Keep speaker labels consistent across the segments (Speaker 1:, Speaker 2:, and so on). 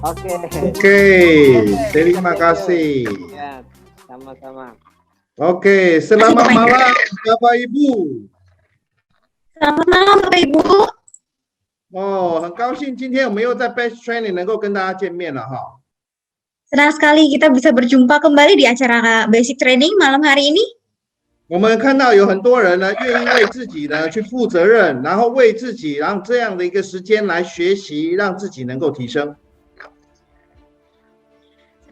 Speaker 1: Oke.
Speaker 2: Oke, terima kasih.
Speaker 1: Ya, sama-sama.
Speaker 2: Oke, selamat malam Bapak Ibu.
Speaker 3: Selamat malam Bapak Ibu.
Speaker 2: 很高兴今天我们又在 Best Training 能够跟大家见面了哈。
Speaker 3: Senang sekali kita bisa berjumpa kembali di acara Basic Training malam hari ini.
Speaker 2: 我们看到有很多人呢，愿意为自己呢去负责任，然后为自己让这样的一个时间来学习，让自己能够提升。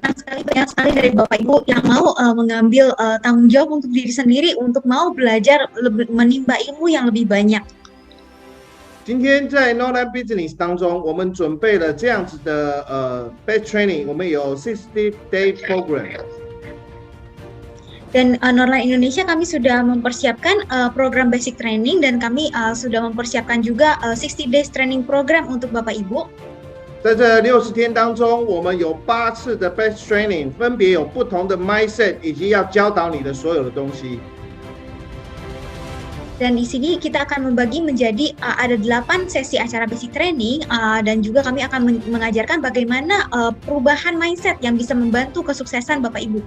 Speaker 3: Senang sekali, banyak sekali dari Bapak Ibu yang mau mengambil tanggung jawab untuk diri sendiri, untuk mau belajar menimba ilmu yang lebih banyak.
Speaker 2: 今天在 Northern Business 当中，我们准备了这样子的Best Training， 我们有 60-day program。
Speaker 3: Dan Northern Indonesia kami sudah mempersiapkan program Basic Training dan kami sudah mempersiapkan juga 60 days training program untuk Bapak Ibu.
Speaker 2: 在这60天当中，我们有8次的 Best Training， 分别有不同的 mindset， 以及要教导你的所有的东西。
Speaker 3: Dan di sini kita akan membagi menjadi ada 8 sesi acara basic training dan juga kami akan mengajarkan bagaimana perubahan mindset yang bisa membantu kesuksesan Bapak Ibu.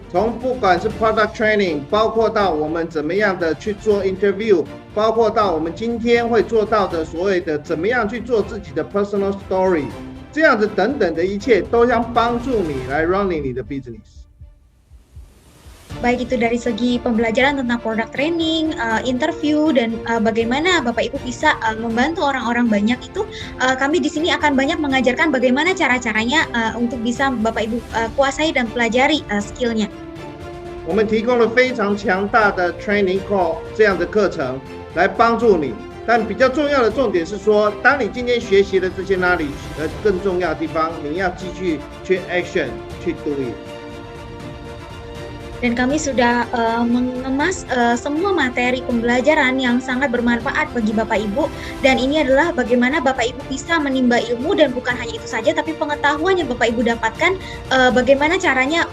Speaker 2: 从不管是 product training， 包括到我们怎么样的去做 interview， 包括到我们今天会做到的所谓的怎么样去做自己的 personal story， 这样子等等的一切都将帮助你来 running 你的 business。
Speaker 3: Baik itu dari segi pembelajaran tentang product training, interview, dan bagaimana Bapak Ibu bisa membantu orang-orang banyak itu, kami di sini akan banyak mengajarkan bagaimana cara-caranya untuk bisa Bapak Ibu kuasai dan pelajari skillnya.
Speaker 2: 我们提供了非常强大的 training call 这样的课程来帮助你，但比较重要的重点是说，当你今天学习了这些 knowledge， 更重要的地方，你要继续去 action 去 do it。
Speaker 3: Dan kami sudah mengemas semua materi pembelajaran yang sangat bermanfaat bagi Bapak Ibu, dan ini adalah bagaimana Bapak Ibu bisa menimba ilmu, dan bukan hanya itu saja tapi pengetahuan yang Bapak Ibu dapatkan, bagaimana caranya,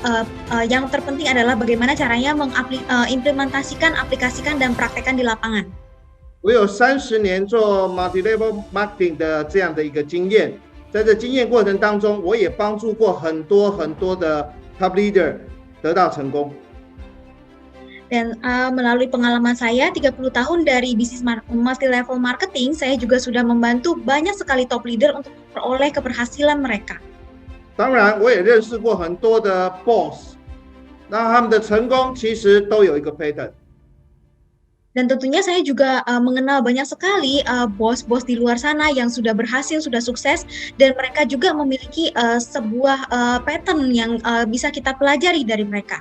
Speaker 3: yang terpenting adalah bagaimana caranya mengimplementasikan, aplikasikan dan praktekkan di lapangan.
Speaker 2: 我有30年做 multi-level marketing 的这样的一个经验，在这经验过程当中，我也帮助过很多的 top leader 得到成功。
Speaker 3: Dan melalui pengalaman saya 30 tahun dari bisnis multi-level marketing, saya juga sudah membantu banyak sekali top leader untuk memperoleh keberhasilan mereka.
Speaker 2: 当然，我也认识过很多的 boss， 那他们的成功其实都有一个 pattern。
Speaker 3: Dan tentunya saya juga mengenal banyak sekali bos-bos di luar sana yang sudah berhasil, sudah sukses, dan mereka juga memiliki sebuah pattern yang bisa kita pelajari dari mereka.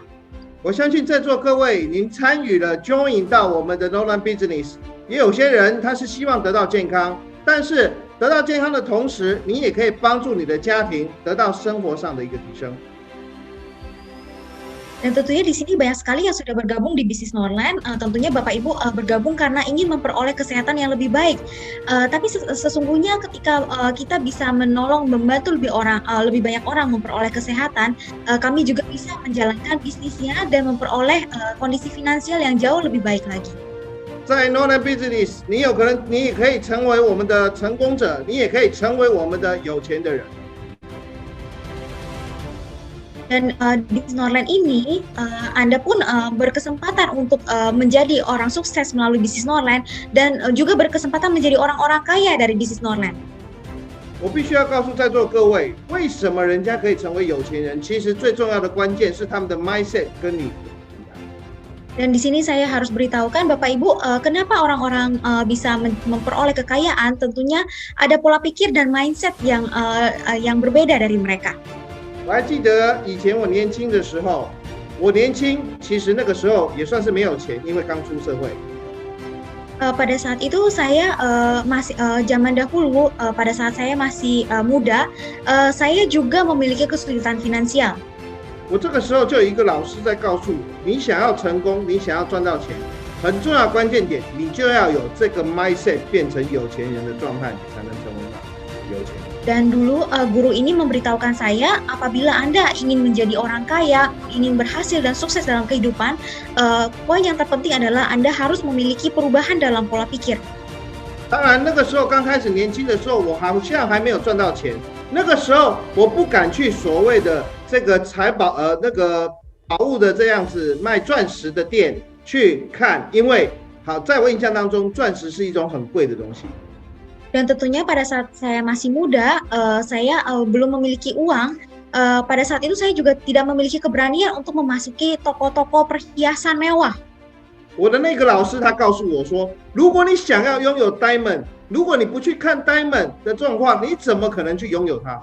Speaker 2: 我相信在座各位，您参与了 join 到我们的 Northern Business， 也有些人他是希望得到健康，但是得到健康的同时，你也可以帮助你的家庭得到生活上的一个提升。
Speaker 3: Dan tentunya di sini banyak sekali yang sudah bergabung di bisnis Northland. Tentunya Bapak Ibu bergabung karena ingin memperoleh kesehatan yang lebih baik. Tapi sesungguhnya ketika kita bisa menolong, membantu lebih banyak orang memperoleh kesehatan, kami juga bisa menjalankan bisnisnya dan memperoleh kondisi finansial yang jauh lebih baik lagi.
Speaker 2: 在 Northern Business， 你也可以成为我们的成功者，你也可以成为我们的有钱的人。
Speaker 3: Dan di Northland ini, Anda pun berkesempatan untuk menjadi orang sukses melalui bisnis Northland, dan juga berkesempatan menjadi orang-orang kaya dari bisnis Northland.
Speaker 2: 我必须要告诉在座各位，为什么人家可以成为有钱人？其实最重要的关键是他们的 mindset 跟你。
Speaker 3: Dan di sini saya harus beritahukan Bapak Ibu, kenapa orang-orang bisa memperoleh kekayaan. Tentunya ada pola pikir dan mindset yang berbeda dari mereka.
Speaker 2: 我还记得以前我年轻的时候，我年轻，其实那个时候也算是没有钱，因为刚出社会。
Speaker 3: Pada saat itu saya masih zaman dahulu, pada saat saya masih muda, saya juga memiliki kesulitan finansial.
Speaker 2: 我这个时候就有一个老师在告诉我，你想要成功，你想要赚到钱，很重要的关键点，你就要有这个 mindset 变成有钱人的状态，你才能成为有钱人。
Speaker 3: Dan dulu guru ini memberitahukan saya, apabila Anda ingin menjadi orang kaya, ingin berhasil dan sukses dalam kehidupan, poin yang terpenting adalah Anda harus memiliki perubahan dalam pola pikir.
Speaker 2: 当然，那个时候刚开始年轻的时候，我好像还没有赚到钱，那个时候我不敢去所谓的这个那个宝物的这样子卖钻石的店去看，因为好在我印象当中，钻石是一种很贵的东西。
Speaker 3: Dan tentunya pada saat saya masih muda, saya belum memiliki uang. Pada saat itu saya juga tidak memiliki keberanian untuk memasuki toko-toko perhiasan mewah.
Speaker 2: 我的那个老师他告诉我说，如果你想要拥有 diamond， 如果你不去看 diamond 的状况，你怎么可能去拥有它？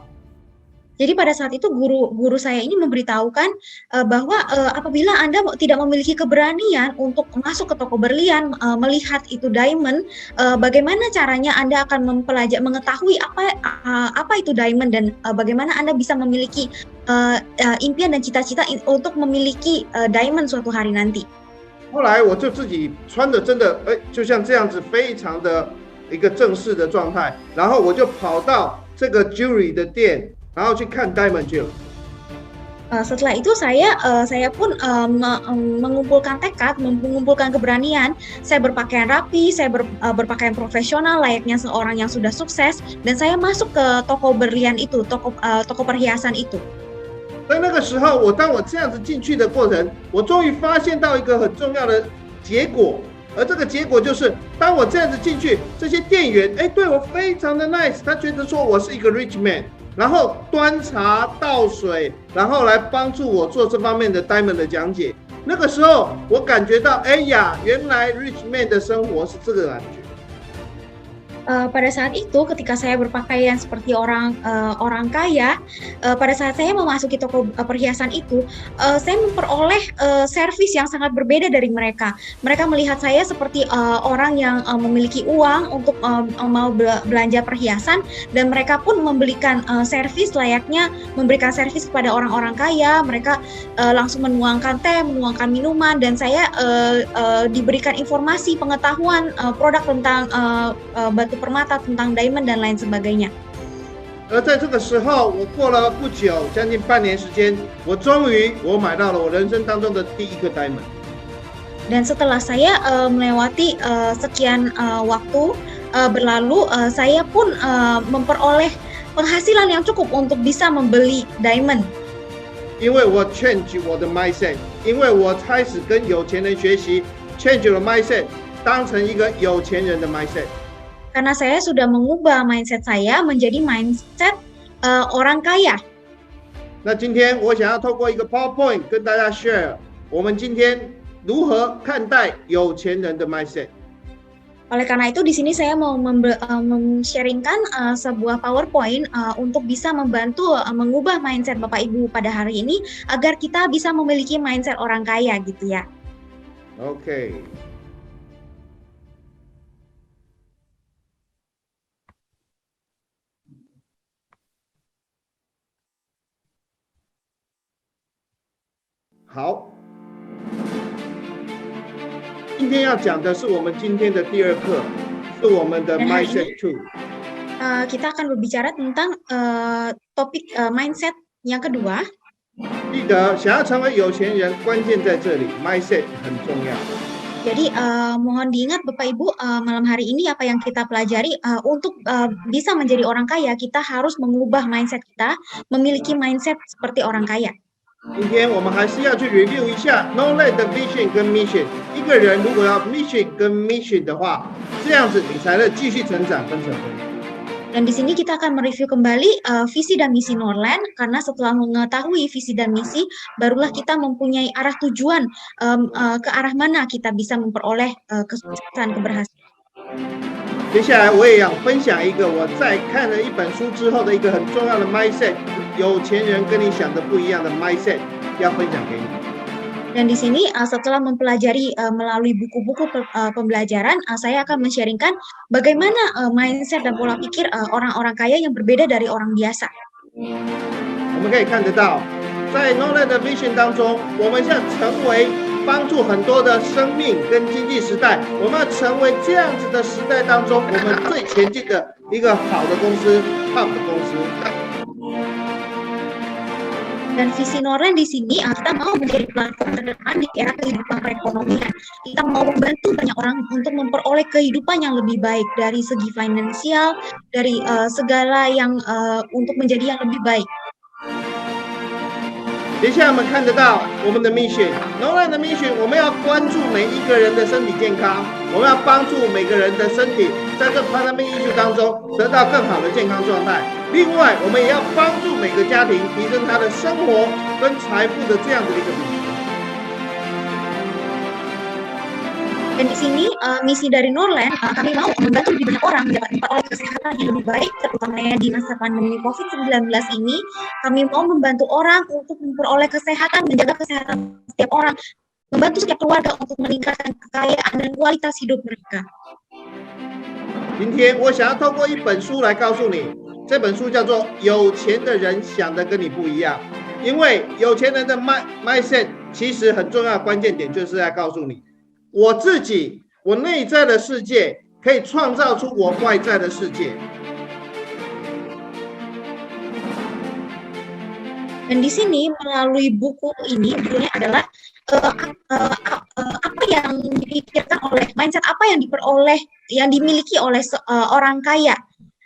Speaker 3: Jadi pada saat itu guru saya ini memberitahukan bahwa apabila Anda tidak memiliki keberanian untuk masuk ke toko berlian, melihat itu diamond, bagaimana caranya Anda akan mengetahui apa itu diamond dan bagaimana Anda bisa memiliki impian dan cita-cita untuk memiliki diamond suatu hari nanti.
Speaker 2: 后来我就自己穿的真的就像这样子，非常的一个正式的状态，然后我就跑到这个 jewelry 的店，然后去看 diamond 去了。
Speaker 3: Setelah itu saya pun mengumpulkan tekad, mengumpulkan keberanian. Saya berpakaian rapi, saya berpakaian profesional layaknya seorang yang sudah sukses, dan saya masuk ke toko berlian itu, toko perhiasan itu.
Speaker 2: 在那个时候，当我这样子进去的过程，我终于发现到一个很重要的结果，而这个结果就是，当我这样子进去，这些店员对我非常的 nice， 他觉得说我是一个 rich man， 然后端茶倒水，然后来帮助我做这方面的 diamond 的讲解。那个时候我感觉到，原来 rich man 的生活是这个感觉。
Speaker 3: Pada saat itu ketika saya berpakaian seperti orang kaya, pada saat saya memasuki toko perhiasan itu, saya memperoleh servis yang sangat berbeda dari mereka. Mereka melihat saya seperti orang yang memiliki uang untuk mau belanja perhiasan, dan mereka pun memberikan servis layaknya memberikan servis kepada orang-orang kaya. Mereka langsung menuangkan teh, menuangkan minuman, dan saya diberikan informasi pengetahuan produk tentang batu permata, tentang diamond dan lain sebagainya.
Speaker 2: 而在这个时候，我过了不久，将近半年时间，我终于买到了我人生当中的第一个 diamond。
Speaker 3: Dan setelah saya melewati sekian waktu berlalu, saya pun memperoleh penghasilan yang cukup untuk bisa membeli diamond.
Speaker 2: 因为我 change 我的 mindset， 因为我开始跟有钱人学习 ，change 了 mindset， 当成一个有钱人的 mindset。
Speaker 3: Karena saya sudah mengubah mindset saya menjadi mindset orang kaya.
Speaker 2: 那今天我想要透过一个 PowerPoint 跟大家 share， 我们今天如何看待有钱人的 mindset。
Speaker 3: Oleh karena itu di sini saya mau sharingkan sebuah PowerPoint untuk bisa membantu mengubah mindset Bapak Ibu pada hari ini agar kita bisa memiliki mindset orang kaya gitu ya.
Speaker 2: OK。 好，今天要讲的是我们今天的第二课，是我们的 mindset 2。Kita
Speaker 3: akan berbicara tentang topik mindset yang kedua.
Speaker 2: 记得想要成为有钱人，关键在这里 ，mindset 很重要。
Speaker 3: Jadi mohon diingat Bapak Ibu, malam hari ini apa yang kita pelajari untuk bisa menjadi orang kaya, kita harus mengubah mindset kita, memiliki mindset seperti orang kaya.
Speaker 2: 今天我们还是要去 review 一下 knowledge 的 vision 跟 mission。一个人如果要 mission 跟 mission 的话，这样子你才能继续成长跟成功。
Speaker 3: Dan di sini kita akan mereview kembali visi dan misi Norland, karena setelah mengetahui visi dan misi, barulah kita mempunyai arah tujuan ke arah mana kita bisa memperoleh kesuksesan, keberhasilan.
Speaker 2: 接下来我也想分享一个我在看了一本书之后的一个很重要的 mindset， 有钱人跟你想的不一样的 mindset， 要分享给你。
Speaker 3: Dan di sini setelah mempelajari melalui buku-buku pembelajaran, saya akan men-sharingkan bagaimana mindset dan pola pikir orang-orang kaya yang berbeda dari orang biasa.
Speaker 2: 我们可以看得到，在 knowledge 的 vision 当中，我们要成为帮助很多的生命跟经济时代，我们要成为这样子的时代当中，我们最前进的一个好的公司 ，top 的公司。
Speaker 3: Dan visi Norland di sini kita mau menjadi platform terdepan di era kehidupan perekonomian. Kita mau membantu banyak orang untuk memperoleh kehidupan yang lebih baik dari segi finansial, dari segala yang untuk menjadi yang lebih baik.
Speaker 2: 接下来我们看得到我们的 mission，Nolan 的 mission， 我们要关注每一个人的身体健康，我们要帮助每个人的身体在这 pandemic issue 当中得到更好的健康状态。另外，我们也要帮助每个家庭提升他的生活跟财富的这样的一个比例。
Speaker 3: Dan di sini misi dari Norland, kami mau membantu lebih banyak orang dapat memperoleh kesehatan yang lebih baik, terutama di masa pandemi COVID-19 ini. Kami mau membantu orang untuk memperoleh kesehatan, menjaga kesehatan setiap orang, membantu setiap keluarga untuk meningkatkan kekayaan dan kualitas hidup mereka.
Speaker 2: 今天我想要透过一本书来告诉你，这本书叫做《有钱的人想的跟你不一样》，因为有钱人的 mindset 其实很重要的关键点就是在告诉你。 我自己，我内在的世界可以创造出我外在的世界。
Speaker 3: Dan di sini melalui buku ini judulnya adalah apa yang dipikirkan oleh mindset apa yang dimiliki oleh orang kaya.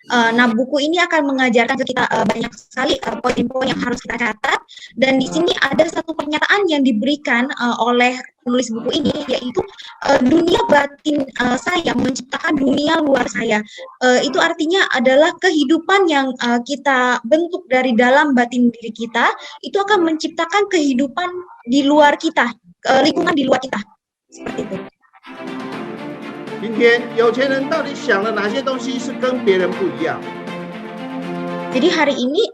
Speaker 3: Nah, buku ini akan mengajarkan ke kita banyak sekali poin-poin yang harus kita catat. Dan di sini ada satu pernyataan yang diberikan oleh penulis buku ini, yaitu dunia batin saya menciptakan dunia luar saya. Itu artinya adalah kehidupan yang kita bentuk dari dalam batin diri kita, itu akan menciptakan kehidupan di luar kita, lingkungan di luar kita. Seperti itu.
Speaker 2: 今天有钱人到底想了哪些东西是跟别人不一样？
Speaker 3: Jadi hari ini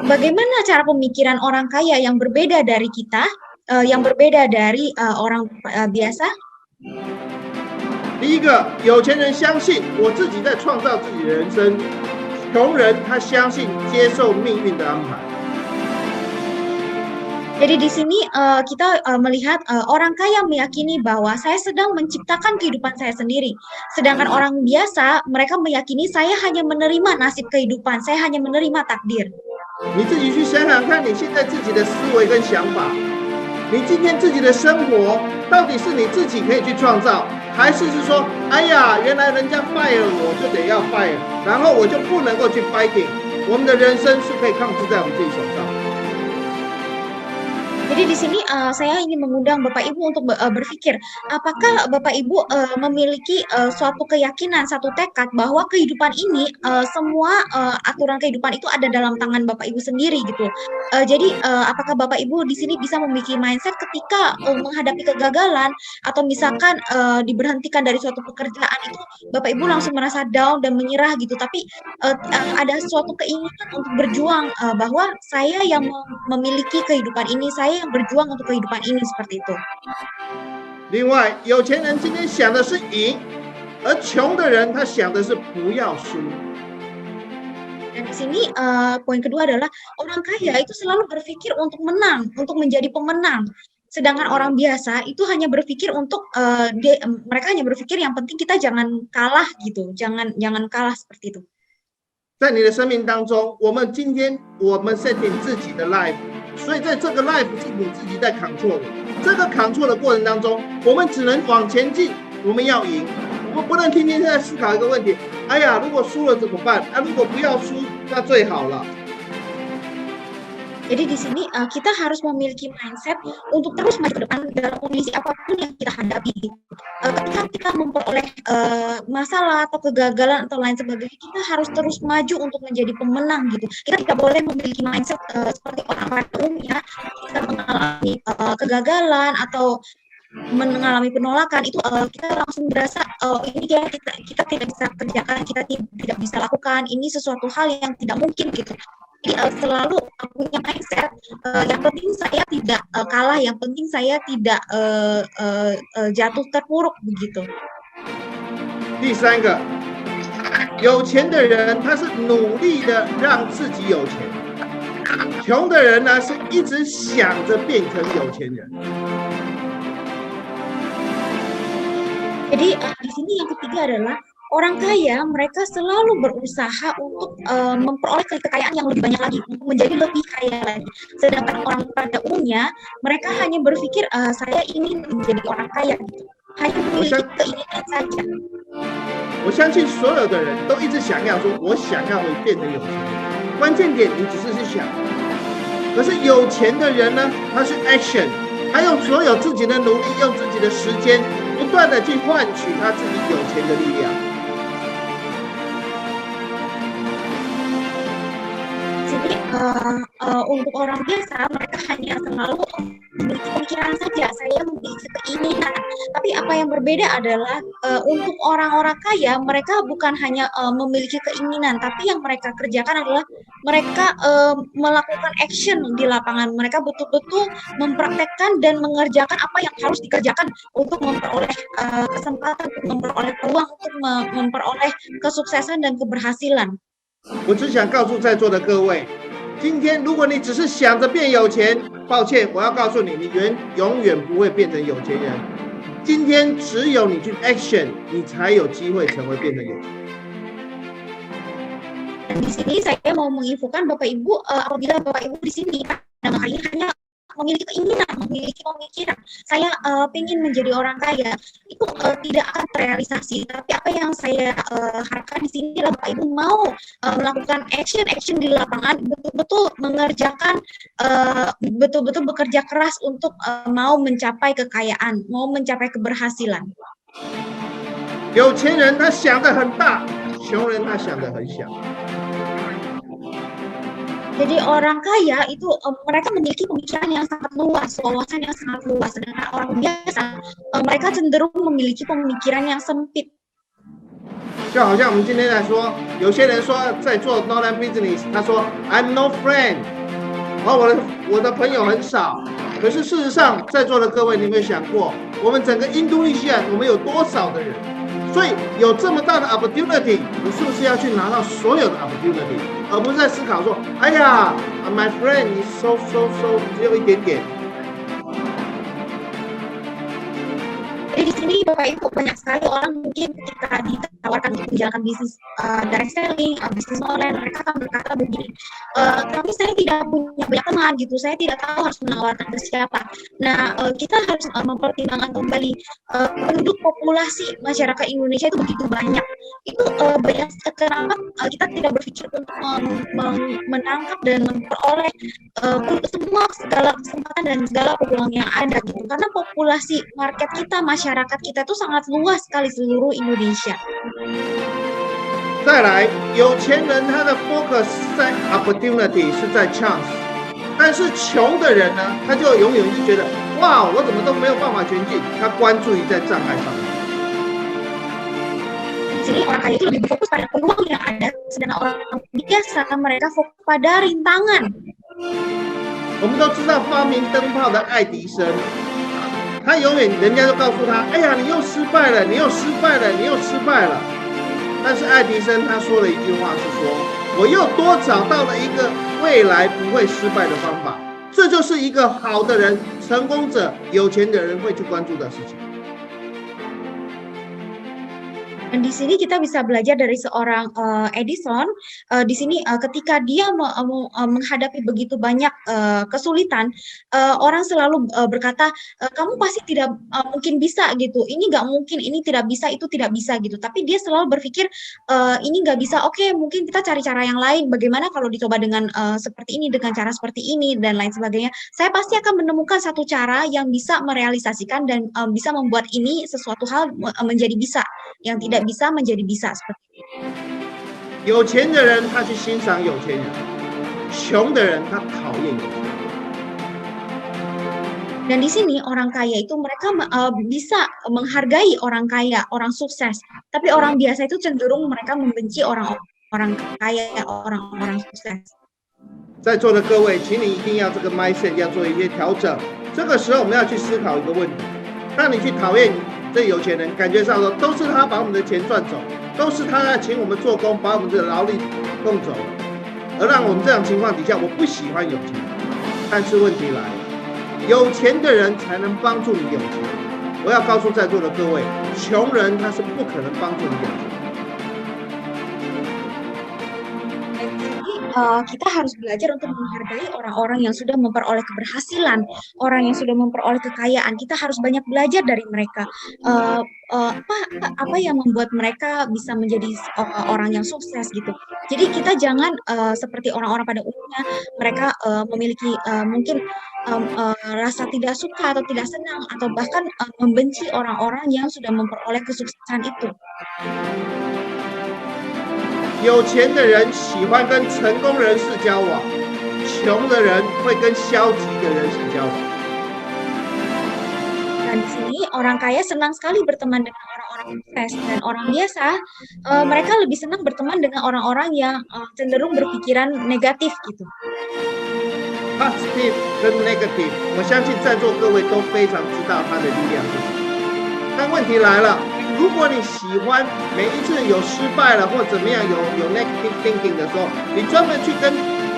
Speaker 3: bagaimana cara pemikiran orang kaya yang berbeda dari kita, yang berbeda dari orang biasa?
Speaker 2: 第一个，有钱人相信我自己在创造自己的人生，穷人他相信接受命运的安排。
Speaker 3: Jadi di sini kita melihat orang kaya meyakini bahwa saya sedang menciptakan kehidupan saya sendiri. Sedangkan orang biasa, mereka meyakini saya hanya menerima nasib kehidupan, saya hanya menerima takdir.
Speaker 2: 你自己去想想看，你现在自己的思维跟想法，你今天自己的生活到底是你自己可以去创造，还是说，哎呀，原来人家 fire 我就得要 fire， 然后我就不能够去 fighting。我们的人生是可以控制在我们自己手上。
Speaker 3: Jadi di sini saya ingin mengundang Bapak Ibu untuk berpikir, apakah Bapak Ibu memiliki suatu keyakinan, satu tekad bahwa kehidupan ini semua aturan kehidupan itu ada dalam tangan Bapak Ibu sendiri gitu. Jadi apakah Bapak Ibu di sini bisa memiliki mindset ketika menghadapi kegagalan atau misalkan diberhentikan dari suatu pekerjaan itu Bapak Ibu langsung merasa down dan menyerah gitu, tapi ada suatu keinginan untuk berjuang bahwa saya yang memiliki kehidupan ini, saya yang berjuang untuk kehidupan ini seperti itu.
Speaker 2: 另外，有钱人今天想的是赢，而穷的人他想的是不要输。
Speaker 3: Dan di sini poin kedua adalah orang kaya itu selalu berpikir untuk menang, untuk menjadi pemenang. Sedangkan orang biasa itu hanya berpikir untuk mereka hanya berpikir yang penting kita jangan kalah gitu, jangan kalah seperti itu.
Speaker 2: 在你的生命当中，我们今天我们 setting 自己的 life。 所以在这个 life 是你自己在 control 的，这个 control 的过程当中，我们只能往前进，我们要赢，我们不能天天在思考一个问题，哎呀，如果输了怎么办？啊，如果不要输，那最好了。
Speaker 3: Jadi di sini kita harus memiliki mindset untuk terus maju ke depan dalam kondisi apapun yang kita hadapi. Ketika kita memperoleh masalah atau kegagalan atau lain sebagainya, kita harus terus maju untuk menjadi pemenang gitu. Kita tidak boleh memiliki mindset seperti orang pada umumnya, kita mengalami kegagalan atau mengalami penolakan itu kita langsung berasa ini kita tidak bisa kerjakan, kita tidak bisa lakukan, ini sesuatu hal yang tidak mungkin gitu. Jadi selalu punya mindset yang penting saya tidak kalah, yang penting saya tidak jatuh terpuruk begitu.
Speaker 2: 第三个，有钱的人他是努力的让自己有钱，穷的人呢是一直想着变成有钱人。
Speaker 3: Jadi di sini yang ketiga adalah Orang kaya mereka selalu berusaha untuk memperoleh kekayaan yang lebih banyak lagi, untuk menjadi lebih kaya lagi. Sedangkan orang pada umumnya mereka hanya berpikir saya ingin menjadi orang kaya gitu, hanya
Speaker 2: 我
Speaker 3: memiliki
Speaker 2: 相
Speaker 3: keinginan saja.
Speaker 2: 我相信所有的人都一直想要说，我想要会变成有钱人。关键点你只是去想，可是有钱的人呢，他是 action， 他用所有自己的努力，用自己的时间，不断的去换取他自己有钱的力量。
Speaker 3: Jadi untuk orang biasa mereka hanya selalu memiliki pemikiran saja, saya memiliki keinginan. Tapi apa yang berbeda adalah untuk orang-orang kaya mereka bukan hanya memiliki keinginan, tapi yang mereka kerjakan adalah mereka melakukan action di lapangan. Mereka betul-betul mempraktekkan dan mengerjakan apa yang harus dikerjakan untuk memperoleh kesempatan, untuk memperoleh peluang, untuk memperoleh kesuksesan dan keberhasilan.
Speaker 2: 我只想告诉在座的各位，今天如果你只是想着变有钱，抱歉，我要告诉你，你永远不会变成有钱人。今天只有你去 action， 你才有机会成为变成有钱人。
Speaker 3: Dan di sini saya mau menginfokan Bapak Ibu, apabila Bapak Ibu di sini pada hari ini hanya memiliki keinginan, memiliki pemikiran, saya ingin menjadi orang kaya, itu tidak akan terrealisasi. Tapi apa yang saya harapkan di sini adalah Bapak Ibu mau melakukan action di lapangan, betul-betul mengerjakan, betul-betul bekerja keras untuk mau mencapai kekayaan, mau mencapai keberhasilan.
Speaker 2: 有钱人他想得很大，穷人他想得很小。
Speaker 3: Jadi orang kaya itu mereka memiliki pemikiran yang sangat luas, wawasan yang sangat luas. Sedangkan orang biasa mereka cenderung memiliki pemikiran yang sempit.
Speaker 2: 就好像我们今天来说，有些人说在做 online business， 他说 I'm no friend， 我的朋友很少。可是事实上，在座的各位，你有没有想过，我们整个印度尼西亚，我们有多少的人？所以有这么大的 opportunity， 你是不是要去拿到所有的 opportunity， 而不是在思考说，哎呀 ，my friend， 你收只有一点点。
Speaker 3: Jadi di sini Bapak Ibu banyak sekali orang mungkin ketika ditawarkan untuk menjalankan bisnis direct selling, bisnis online, mereka akan berkata begini, tapi saya tidak punya banyak teman gitu, saya tidak tahu harus menawarkan ke siapa. Nah, kita harus mempertimbangkan kembali penduduk populasi masyarakat Indonesia itu begitu banyak. Itu banyak kenapa kita tidak berpikir untuk menangkap dan memperoleh segala kesempatan dan segala peluang yang ada gitu. Karena populasi market kita, masyarakat kita itu sangat luas sekali seluruh Indonesia.
Speaker 2: 再来，有钱人他的 focus 在 opportunity 是在 chance， 但是穷的人呢，他就永远就觉得，哇，我怎么都没有办法前进，他关注于在障碍上面。
Speaker 3: Di sini orang kaya itu lebih fokus pada peluang yang ada, sedangkan orang biasa mereka fokus pada rintangan.
Speaker 2: 我们都知道发明灯泡的爱迪生，他永远人家就告诉他，哎呀，你又失败了，你又失败了，你又失败了。但是爱迪生他说了一句话是说，我又多找到了一个未来不会失败的方法。这就是一个好的人、成功者、有钱的人会去关注的事情。
Speaker 3: Dan di sini kita bisa belajar dari seorang Edison. Di sini ketika dia menghadapi begitu banyak kesulitan, orang selalu berkata, kamu pasti tidak mungkin bisa gitu. Ini nggak mungkin, ini tidak bisa, itu tidak bisa gitu. Tapi dia selalu berpikir ini nggak bisa. Oke, mungkin kita cari cara yang lain. Bagaimana kalau dicoba dengan seperti ini, dengan cara seperti ini dan lain sebagainya. Saya pasti akan menemukan satu cara yang bisa merealisasikan dan bisa membuat ini sesuatu hal menjadi bisa, yang tidak bisa menjadi bisa seperti ini.
Speaker 2: 有钱的人他去欣赏有钱人，穷的人他讨厌有钱人。
Speaker 3: Dan di sini orang kaya itu mereka bisa menghargai orang kaya, orang sukses. Tapi orang biasa itu cenderung mereka membenci orang kaya, orang sukses.
Speaker 2: 在座的各位，请你一定要这个 mindset 要做一些调整。这个时候我们要去思考一个问题：当你去讨厌这有钱人，感觉上说都是他把我们的钱赚走，都是他来请我们做工，把我们的劳力弄走了，而让我们这样情况底下，我不喜欢有钱人。但是问题来了，有钱的人才能帮助你有钱。我要告诉在座的各位，穷人他是不可能帮助你有钱。
Speaker 3: kita harus belajar untuk menghargai orang-orang yang sudah memperoleh keberhasilan, orang yang sudah memperoleh kekayaan. Kita harus banyak belajar dari mereka. Apa yang membuat mereka bisa menjadi orang yang sukses gitu. Jadi kita jangan seperti orang-orang pada umumnya, mereka memiliki mungkin rasa tidak suka atau tidak senang atau bahkan membenci orang-orang yang sudah memperoleh kesuksesan itu.
Speaker 2: 有钱的人喜欢跟成功人士交往，穷的人会跟消极的人士交往。
Speaker 3: Dan di sini orang kaya senang sekali berteman dengan orang-orang sukses dan orang biasa mereka lebih senang berteman dengan orang-orang yang cenderung berpikiran negatif gitu.
Speaker 2: Positive 跟 negative， 我相信在座各位都非常知道它的力量是什么。但问题来了，如果你喜欢每一次有失败了或怎么样有 negative thinking 的时候，你专门去跟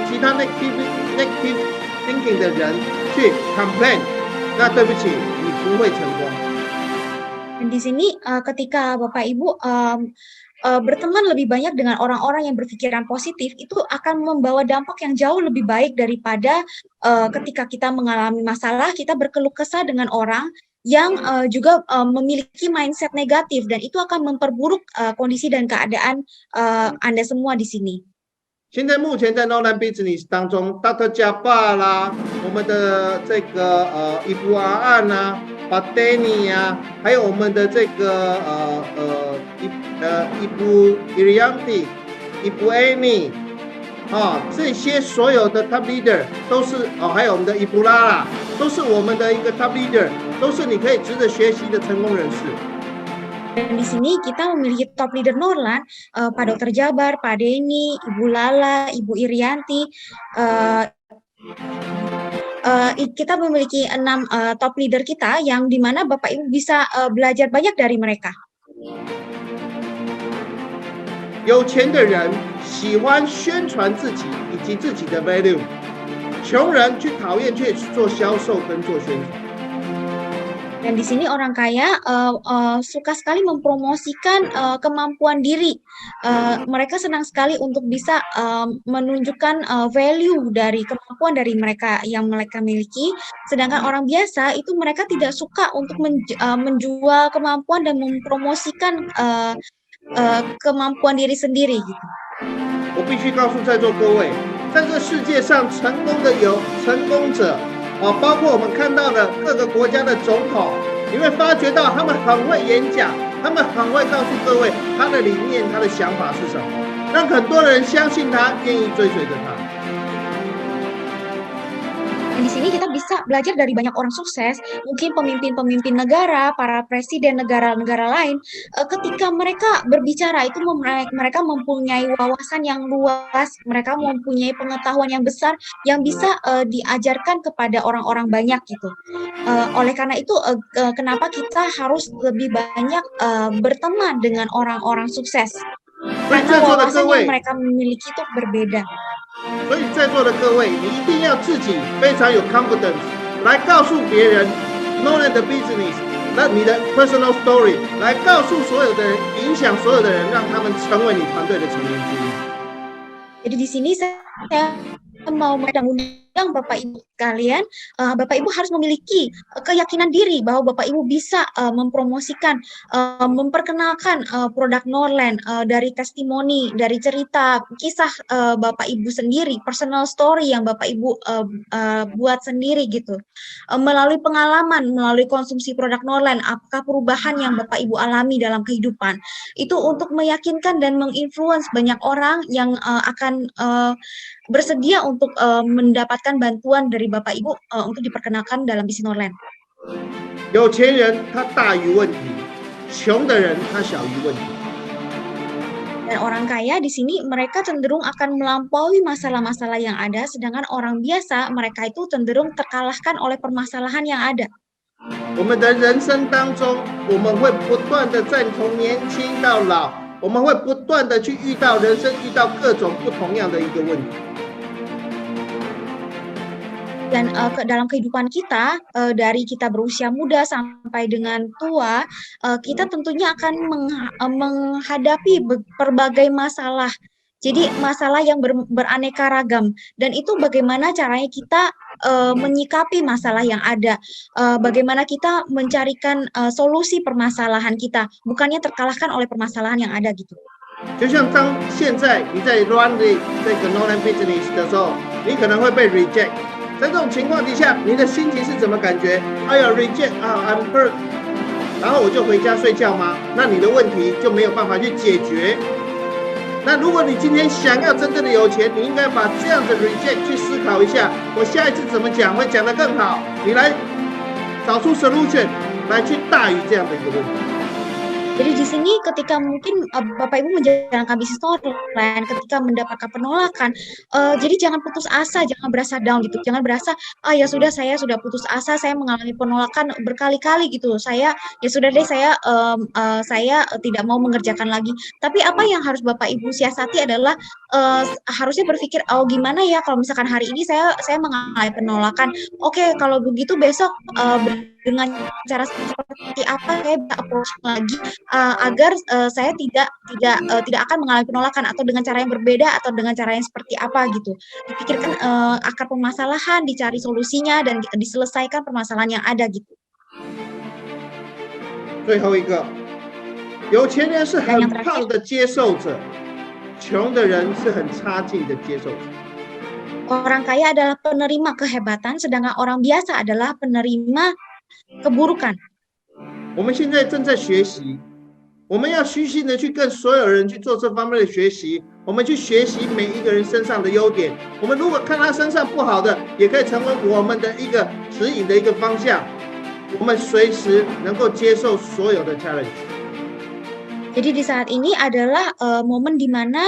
Speaker 2: 其他 negative thinking 的人去 complain， 那对不起，你不会成功。
Speaker 3: Dan di sini ketika Bapak Ibu berteman lebih banyak dengan orang-orang yang berpikiran positif, itu akan membawa dampak yang jauh lebih baik daripada ketika kita mengalami masalah, kita berkeluh kesah dengan orang yang juga memiliki mindset negatif, dan itu akan memperburuk kondisi dan keadaan Anda semua di sini.
Speaker 2: 现在目前在 Nolan Business 当中 ，Dr. Jabbar 啦，我们的这个Ibu Aan 啊 ，Badeni 啊，还有我们的这个Ibu Irianti、Ibu Amy 这些所有的 Top Leader 都是还有我们的 Ibu Lala， 都是我们的一个 Top Leader， 都是你可以值得学习的成功人士。
Speaker 3: Dan di sini kita memiliki top leader Norlan, Pak Dr. Jabbar, Pak Denny, Ibu Lala, Ibu Irianti. Kita memiliki 6 top leader kita yang dimana Bapak Ibu bisa belajar banyak dari mereka.
Speaker 2: 有钱的人喜欢宣传自己以及自己的 value， 穷人去讨厌去做销售跟做宣传。
Speaker 3: Dan di sini orang kaya suka sekali mempromosikan kemampuan diri. Mereka senang sekali untuk bisa menunjukkan value dari kemampuan dari mereka yang mereka miliki. Sedangkan orang biasa itu mereka tidak suka untuk menjual kemampuan dan mempromosikan kemampuan diri sendiri gitu.
Speaker 2: 我必须告诉在座各位，在这世界上成功的有成功者。 包括我们看到的各个国家的总统，你会发觉到他们很会演讲，他们很会告诉各位他的理念、他的想法是什么，让很多人相信他，愿意追随着他。
Speaker 3: Di sini kita bisa belajar dari banyak orang sukses, mungkin pemimpin-pemimpin negara, para presiden negara-negara lain. Ketika mereka berbicara itu mereka mempunyai wawasan yang luas, mereka mempunyai pengetahuan yang besar yang bisa diajarkan kepada orang-orang banyak gitu. Oleh karena itu, kenapa kita harus lebih banyak berteman dengan orang-orang sukses? Karena wawasan yang mereka memiliki itu berbeda.
Speaker 2: 所以在座的各位，你一定要自己非常有 confidence 来告诉别人 Nolan 的 business， 那你的 personal story 来告诉所有的人，影响所有的人，让他们成为你团队的成员之一。
Speaker 3: Jadi di sini saya mau mengundang Bapak Ibu sekalian, Bapak Ibu harus memiliki keyakinan diri bahwa Bapak Ibu bisa mempromosikan, memperkenalkan produk Norlan dari testimoni, dari cerita, kisah Bapak Ibu sendiri, personal story yang Bapak Ibu buat sendiri gitu. Melalui pengalaman, melalui konsumsi produk Norlan, apakah perubahan yang Bapak Ibu alami dalam kehidupan. Itu untuk meyakinkan dan menginfluence banyak orang yang akan bersedia untuk mendapatkan bantuan dari Bapak Ibu untuk diperkenalkan dalam bisnis Norlan.
Speaker 2: 有钱人他大于问题，穷的人他小于问题。
Speaker 3: Dan orang kaya di sini mereka cenderung akan melampaui masalah-masalah yang ada, sedangkan orang biasa mereka itu cenderung terkalahkan oleh permasalahan yang ada.
Speaker 2: 我们的人生当中，我们会不断的在从年轻到老，我们会不断的去遇到人生遇到各种不同样的一个问题。
Speaker 3: Dan dalam kehidupan kita, dari kita berusia muda sampai dengan tua, kita tentunya akan menghadapi berbagai masalah Jadi masalah yang beraneka ragam dan itu bagaimana caranya kita menyikapi masalah yang ada, bagaimana kita mencarikan solusi permasalahan kita, bukannya terkalahkan oleh permasalahan yang ada gitu.
Speaker 2: 就像当现在你在 run 这个 online business 的时候，你可能会被 reject。在这种情况底下，你的心情是怎么感觉？哎呀 reject 啊 ，I'm hurt， 然后我就回家睡觉吗？那你的问题就没有办法去解决。那如果你今天想要真正的有钱，你应该把这样的 reject 去思考一下，我下一次怎么讲会讲得更好？你来找出 solution 来去大于这样的一个问题。
Speaker 3: Jadi di sini ketika mungkin Bapak Ibu menjalankan bisnis online, ketika mendapatkan penolakan, jadi jangan putus asa, jangan berasa down gitu, jangan berasa ya sudah saya sudah putus asa, saya mengalami penolakan berkali-kali gitu, saya ya sudah deh saya tidak mau mengerjakan lagi. Tapi apa yang harus Bapak Ibu siasati adalah harusnya berpikir gimana ya kalau misalkan hari ini saya mengalami penolakan, oke kalau begitu besok dengan cara seperti apa saya bisa approach lagi agar saya tidak akan mengalami penolakan atau dengan cara yang berbeda atau dengan cara yang seperti apa gitu. Dipikirkan akar permasalahan, dicari solusinya dan diselesaikan permasalahan yang ada gitu.
Speaker 2: 最后一个，有钱人是很胖的接受者，穷的人是很差劲的接受者。
Speaker 3: Orang kaya adalah penerima kehebatan, sedangkan orang biasa adalah penerima keburukan.
Speaker 2: 我们现在正在学习，我们要虚心的去跟所有人去做这方面的学习。我们去学习每一个人身上的优点。我们如果看他身上不好的，也可以成为我们的一个指引的一个方向。我们随时能够接受所有的 challenge。
Speaker 3: Jadi di saat ini adalah momen di mana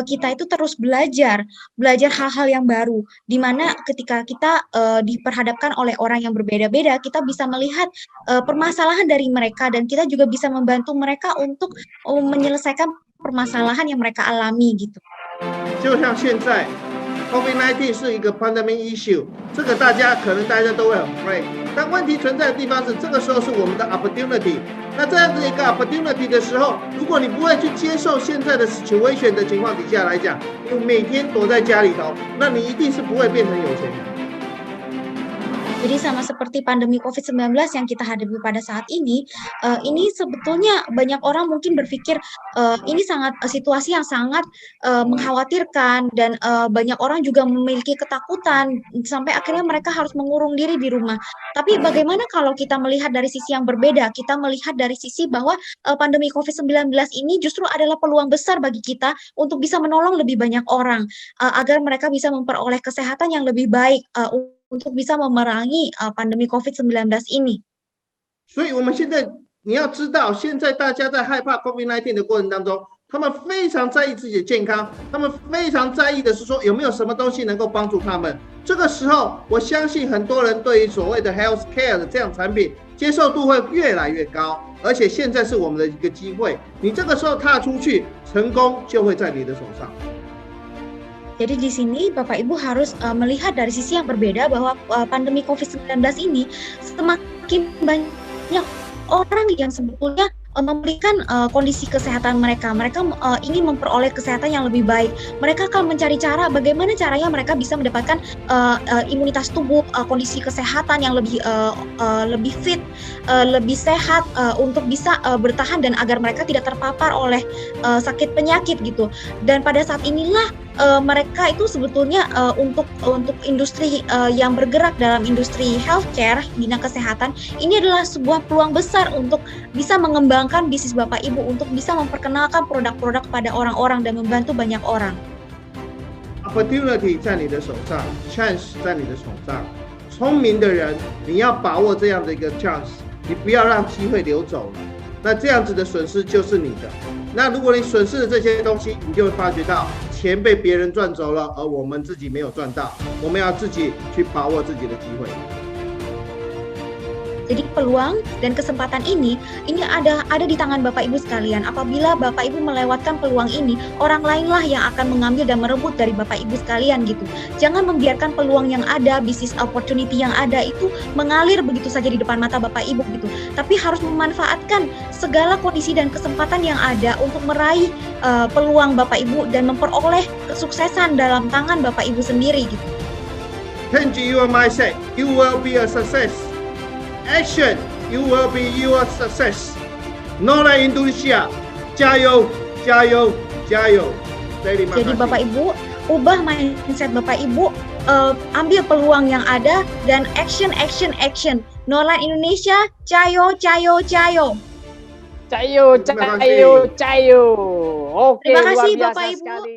Speaker 3: kita itu terus belajar hal-hal yang baru, di mana ketika kita diperhadapkan oleh orang yang berbeda-beda, kita bisa melihat permasalahan dari mereka dan kita juga bisa membantu mereka untuk menyelesaikan permasalahan yang mereka alami gitu.
Speaker 2: 就像现在 COVID-19 是一个 pandemic issue， 这个大家都会很 afraid， 但问题存在的地方是，这个时候是我们的 opportunity。 那这样子一个 opportunity 的时候，如果你不会去接受现在的 situation 的情况底下来讲，你每天躲在家里头，那你一定是不会变成有钱人。
Speaker 3: Jadi sama seperti pandemi COVID-19 yang kita hadapi pada saat ini sebetulnya banyak orang mungkin berpikir ini situasi yang sangat mengkhawatirkan dan banyak orang juga memiliki ketakutan sampai akhirnya mereka harus mengurung diri di rumah. Tapi bagaimana kalau kita melihat dari sisi yang berbeda? Kita melihat dari sisi bahwa pandemi COVID-19 ini justru adalah peluang besar bagi kita untuk bisa menolong lebih banyak orang agar mereka bisa memperoleh kesehatan yang lebih baik untuk bisa memerangi pandemi COVID-19 ini.
Speaker 2: 所以我们现在你要知道，现在大家在害怕 COVID-19 的过程当中，他们非常在意自己的健康，他们非常在意的是说有没有什么东西能够帮助他们。这个时候，我相信很多人对于所谓的 health care 的这样产品接受度会越来越高，而且现在是我们的一个机会，你这个时候踏出去，成功就会在你的手上。
Speaker 3: Jadi di sini Bapak Ibu harus melihat dari sisi yang berbeda bahwa pandemi COVID-19 ini semakin banyak orang yang sebetulnya memberikan kondisi kesehatan mereka. Mereka ingin memperoleh kesehatan yang lebih baik. Mereka akan mencari cara bagaimana caranya mereka bisa mendapatkan imunitas tubuh, kondisi kesehatan yang lebih fit, lebih sehat untuk bisa bertahan dan agar mereka tidak terpapar oleh sakit penyakit gitu. Dan pada saat inilah mereka itu sebetulnya untuk industri yang bergerak dalam industri healthcare, bidang kesehatan, ini adalah sebuah peluang besar untuk bisa mengembangkan bisnis Bapak Ibu, untuk bisa memperkenalkan produk-produk kepada orang-orang dan membantu banyak orang.
Speaker 2: Opportunity 在你的手上 ，chance 在你的手上。聪明的人，你要把握这样的一个 chance， 你不要让机会流走了。那这样子的损失就是你的。那如果你损失了这些东西，你就会发觉到钱被别人赚走了，而我们自己没有赚到。我们要自己去把握自己的机会。
Speaker 3: Jadi peluang dan kesempatan ini ada di tangan Bapak Ibu sekalian. Apabila Bapak Ibu melewatkan peluang ini, orang lainlah yang akan mengambil dan merebut dari Bapak Ibu sekalian gitu. Jangan membiarkan peluang yang ada, bisnis opportunity yang ada itu mengalir begitu saja di depan mata Bapak Ibu gitu. Tapi harus memanfaatkan segala kondisi dan kesempatan yang ada untuk meraih peluang Bapak Ibu dan memperoleh kesuksesan dalam tangan Bapak Ibu sendiri gitu.
Speaker 2: Change your mindset, you will be a success. Action, you will be your success. Nora Indonesia, jayo, jayo, jayo. Terima
Speaker 3: Jadi
Speaker 2: kasih.
Speaker 3: Bapak Ibu, ubah mindset Bapak Ibu, ambil peluang yang ada dan action. Nolan Indonesia, cayo.
Speaker 1: Cayo,
Speaker 2: Terima kasih.
Speaker 1: cayo, cayo. Oke,
Speaker 3: Terima kasih,
Speaker 1: luar biasa
Speaker 3: Bapak Ibu.
Speaker 1: sekali.